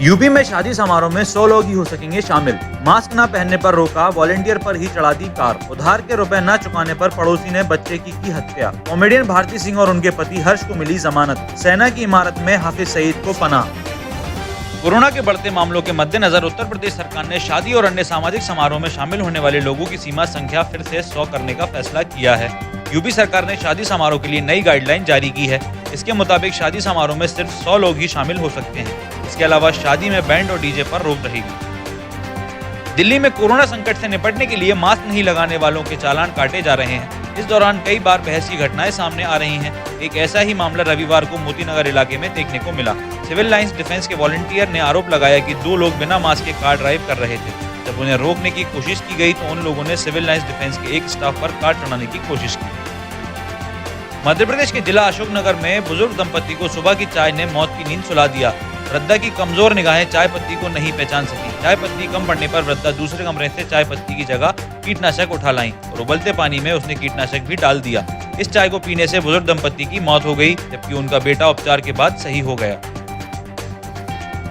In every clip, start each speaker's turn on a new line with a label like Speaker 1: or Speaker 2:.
Speaker 1: UP में शादी समारोह में 100 लोग ही हो सकेंगे शामिल। मास्क न पहनने पर रोका, वॉलंटियर पर ही चढ़ा दी कार। उधार के रुपए न चुकाने पर पड़ोसी ने बच्चे की हत्या। कॉमेडियन भारती सिंह और उनके पति हर्ष को मिली जमानत। सेना की इमारत में हाफिज सईद को पनाह। कोरोना के बढ़ते मामलों के मद्देनजर उत्तर प्रदेश सरकार ने शादी और अन्य सामाजिक समारोह में शामिल होने वाले लोगों की सीमा संख्या फिर से 100 करने का फैसला किया है। यूपी सरकार ने शादी समारोह के लिए नई गाइडलाइन जारी की है। इसके मुताबिक शादी समारोह में सिर्फ 100 लोग ही शामिल हो सकते हैं। इसके अलावा शादी में बैंड और डीजे पर रोक रहेगी। दिल्ली में कोरोना संकट से निपटने के लिए मास्क नहीं लगाने वालों के चालान काटे जा रहे हैं। इस दौरान कई बार बहस की घटनाएं सामने आ रही हैं। एक ऐसा ही मामला रविवार को मोतीनगर इलाके में देखने को मिला। सिविल लाइंस डिफेंस के वॉलंटियर ने आरोप लगाया कि 2 लोग बिना मास्क के कार ड्राइव कर रहे थे। जब उन्हें रोकने की कोशिश की गई तो उन लोगों ने सिविल लाइंस डिफेंस के एक स्टाफ पर कार चढ़ाने की कोशिश की। मध्य प्रदेश के जिला अशोकनगर में बुजुर्ग दंपति को सुबह की चाय ने मौत की नींद सुला दिया। वृद्धा की कमजोर निगाहें चाय पत्ती को नहीं पहचान सकी। चाय पत्ती कम पड़ने पर वृद्धा दूसरे कमरे से चाय पत्ती की जगह कीटनाशक उठा लाई और उबलते पानी में उसने कीटनाशक भी डाल दिया। इस चाय को पीने से बुजुर्ग दंपति की मौत हो गई, जबकि उनका बेटा उपचार के बाद सही हो गया।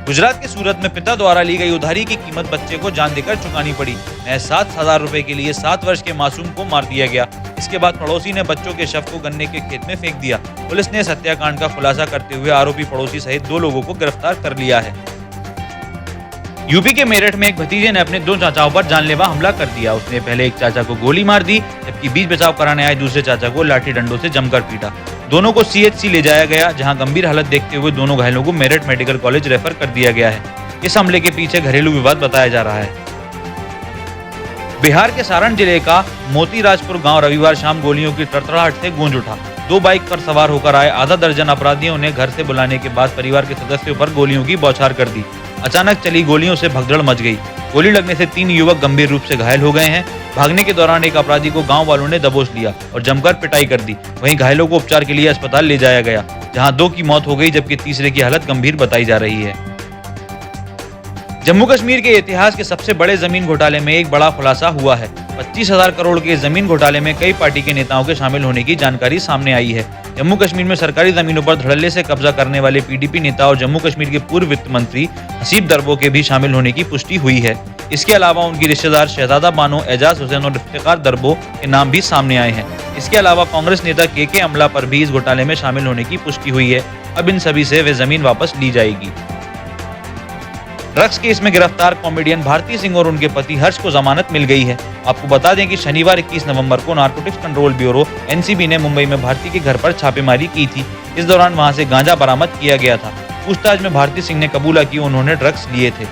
Speaker 1: गुजरात के सूरत में पिता द्वारा ली गई उधारी की कीमत बच्चे को जान देकर चुकानी पड़ी। 7,000 रुपए के लिए 7 वर्ष के मासूम को मार दिया गया। इसके बाद पड़ोसी ने बच्चों के शव को गन्ने के खेत में फेंक दिया। पुलिस ने इस हत्याकांड का खुलासा करते हुए आरोपी पड़ोसी सहित 2 लोगों को गिरफ्तार कर लिया है। यूपी के मेरठ में एक भतीजे ने अपने 2 चाचाओं पर जानलेवा हमला कर दिया। उसने पहले एक चाचा को गोली मार दी, जबकि बीच बचाव कराने आए दूसरे चाचा को लाठी डंडों से जमकर पीटा। दोनों को सीएचसी ले जाया गया, जहां गंभीर हालत देखते हुए दोनों घायलों को मेरठ मेडिकल कॉलेज रेफर कर दिया गया है। इस हमले के पीछे घरेलू विवाद बताया जा रहा है। बिहार के सारण जिले का मोतीराजपुर गांव रविवार शाम गोलियों की तड़तड़ाहट से गूंज उठा। 2 बाइक पर सवार होकर आए आधा दर्जन अपराधियों ने घर से बुलाने के बाद परिवार के सदस्यों पर गोलियों की बौछार कर दी। अचानक चली गोलियों से भगदड़ मच गई। गोली लगने से 3 युवक गंभीर रूप से घायल हो गए हैं। भागने के दौरान एक अपराधी को गांव वालों ने दबोच लिया और जमकर पिटाई कर दी। वहीं घायलों को उपचार के लिए अस्पताल ले जाया गया, जहां 2 की मौत हो गई, जबकि तीसरे की हालत गंभीर बताई जा रही है। जम्मू कश्मीर के इतिहास के सबसे बड़े जमीन घोटाले में एक बड़ा खुलासा हुआ है। 25,000 करोड़ के जमीन घोटाले में कई पार्टी के नेताओं के शामिल होने की जानकारी सामने आई है। जम्मू कश्मीर में सरकारी जमीनों पर धड़ल्ले से कब्जा करने वाले पीडीपी नेता और जम्मू कश्मीर के पूर्व वित्त मंत्री हसीब दरबो के भी शामिल होने की पुष्टि हुई है। इसके अलावा उनकी रिश्तेदार शहजादा बानो, एजाज हुसैन और इफ्तिखार दरबो के नाम भी सामने आए हैं। इसके अलावा कांग्रेस नेता के अमला पर भी इस घोटाले में शामिल होने की पुष्टि हुई है। अब इन सभी से वे जमीन वापस ली जाएगी। ड्रग्स केस में गिरफ्तार कॉमेडियन भारती सिंह और उनके पति हर्ष को जमानत मिल गई है। आपको बता दें कि शनिवार 21 नवंबर को नारकोटिक्स कंट्रोल ब्यूरो एनसीबी ने मुंबई में भारती के घर पर छापेमारी की थी। इस दौरान वहां से गांजा बरामद किया गया था। पूछताछ में भारती सिंह ने कबूला कि उन्होंने ड्रग्स लिए थे।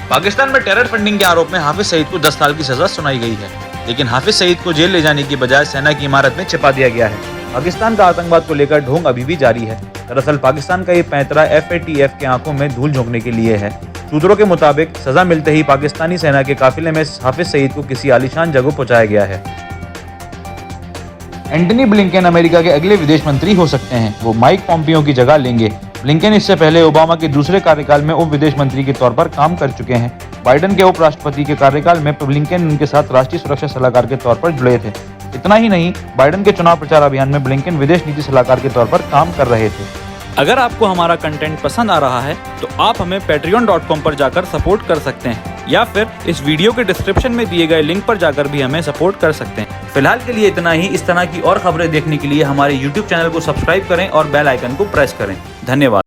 Speaker 1: पाकिस्तान में टेरर फंडिंग के आरोप में हाफिज सईद को 10 साल की सजा सुनाई गई है, लेकिन हाफिज सईद को जेल ले जाने की बजाय सेना की इमारत में छिपा दिया गया है। पाकिस्तान का आतंकवाद को लेकर ढोंग अभी भी जारी है। दरअसल पाकिस्तान का ये पैंतरा FATF के आंखों में धूल झोंकने के लिए है। सूत्रों के मुताबिक सजा मिलते ही पाकिस्तानी सेना के काफिले में हाफिज सईद को किसी आलीशान जगह पहुंचाया गया है। एंटनी ब्लिंकन अमेरिका के अगले विदेश मंत्री हो सकते हैं। वो माइक पॉम्पियो की जगह लेंगे। ब्लिंकन इससे पहले ओबामा के दूसरे कार्यकाल में उप विदेश मंत्री के तौर पर काम कर चुके हैं। बाइडेन के उपराष्ट्रपति के कार्यकाल में ब्लिंकन उनके साथ राष्ट्रीय सुरक्षा सलाहकार के तौर पर जुड़े थे। इतना ही नहीं, बाइडेन के चुनाव प्रचार अभियान में ब्लिंकन विदेश नीति सलाहकार के तौर पर काम कर रहे थे।
Speaker 2: अगर आपको हमारा कंटेंट पसंद आ रहा है तो आप हमें patreon.com पर जाकर सपोर्ट कर सकते हैं, या फिर इस वीडियो के डिस्क्रिप्शन में दिए गए लिंक पर जाकर भी हमें सपोर्ट कर सकते हैं।
Speaker 1: फिलहाल के लिए इतना ही। इस तरह की और खबरें देखने के लिए हमारे YouTube चैनल को सब्सक्राइब करें और बेल आइकन को प्रेस करें। धन्यवाद।